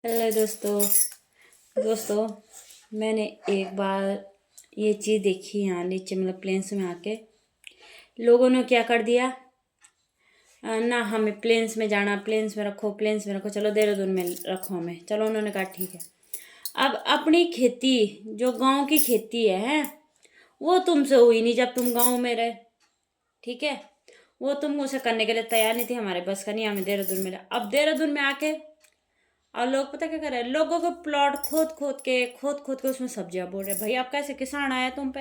Hello दोस्तों मैंने एक बार ये चीज़ देखी यहाँ नीचे मतलब प्लेन्स में आके लोगों ने क्या कर दिया। ना हमें प्लेन्स में जाना, प्लेन्स में रखो, चलो देहरादून में रखो हमें, चलो उन्होंने कहा ठीक है। अब अपनी खेती जो गांव की खेती है वो तुमसे हुई नहीं जब तुम गांव में रहे, ठीक है। वो तुम उसे करने के लिए तैयार नहीं थी, हमारे बस का नहीं, हमें देहरादून में अब देहरादून में आके और लोग पता क्या कर रहे हैं, लोगों को प्लॉट खोद खोद के उसमें सब्जियां बोल रहे हैं। भाई अब कैसे किसान आया तुम पे,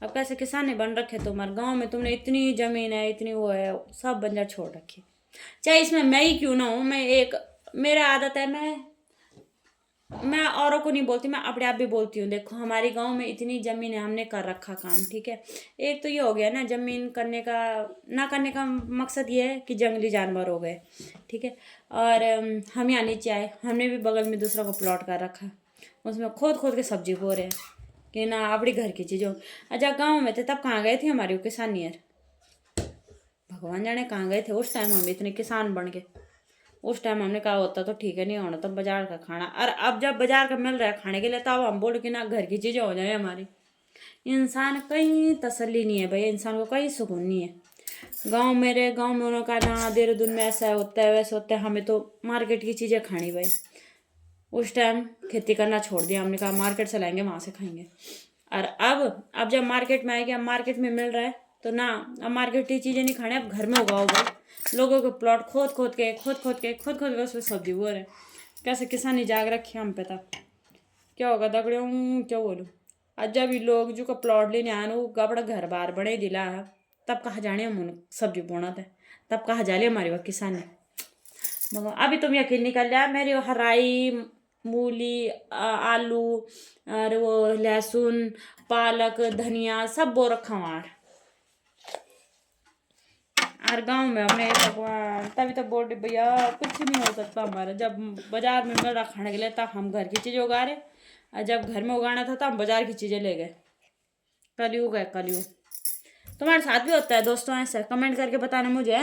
अब कैसे किसान नहीं बन रखे तुम्हारे गांव में, तुमने इतनी जमीन है, इतनी वो है, सब बंजर छोड़ रखी। चाहे इसमें मैं ही क्यों ना हूँ, मैं एक मेरा आदत है, मैं औरों को नहीं बोलती, मैं अपने आप भी बोलती हूँ। देखो हमारे गांव में इतनी ज़मीन है, हमने कर रखा काम, ठीक है। एक तो ये हो गया ना, ज़मीन करने का ना करने का मकसद ये है कि जंगली जानवर हो गए, ठीक है। और हम यहाँ नीचे आए, हमने भी बगल में दूसरा को प्लॉट कर रखा, उसमें खोद खोद के सब्जी बो रहे हैं कि ना अपनी घर की चीज़ों। अच्छा गाँव में थे तब कहाँ गए थे हमारी वो किसानी यार, भगवान जाने कहाँ गए थे उस टाइम हम इतने किसान बन के। उस टाइम हमने कहा होता तो ठीक है, नहीं होना तब बाजार का खाना। और अब जब बाजार का मिल रहा है खाने के लिए तब हम बोलो कि ना घर की चीज़ें हो जाए हमारी। इंसान कहीं तसल्ली नहीं है भाई, इंसान को कहीं सुकून नहीं है। गांव में उन्होंने कहा ना देहरादून में ऐसा होता है वैसा होता है, हमें तो मार्केट की चीज़ें खानी भाई। उस टाइम खेती करना छोड़ दिया, हमने कहा मार्केट से लाएंगे वहाँ से खाएंगे। और अब जब मार्केट में आएंगे, अब मार्केट में मिल रहा है तो ना, अब मार्केट की चीज़ें नहीं खाने, अब घर में उगाओ भाई। लोगों के प्लॉट खोद खोद के उसमें सब्जी बो रहे। कैसे किसानी जाग रखी हम पे तब क्या होगा दगड़ियों, क्या बोलूँ। आज जब ये लोग जो का प्लॉट लेने आए वो अपना घर बार बने दिला है, तब कहाँ जाने हम उन सब्जी बोना था, तब कहाँ जाले हमारी वह किसानी। मगर अभी तुम यकीन नहीं कर लिया, मेरी वो हराई मूली आलू और वो लहसुन पालक धनिया सब बो रखा वहाँ। और गांव में हमने भगवान तभी तो बोल रही भैया कुछ नहीं हो सकता हमारा, जब बाजार में मिल रहा खाने के लिए तब हम घर की चीज़ें उगा रहे, और जब घर में उगाना था तब हम बाजार की चीज़ें ले गए। कलयुग है कलयुग। तुम्हारे साथ भी होता है दोस्तों ऐसा? कमेंट करके बताना मुझे।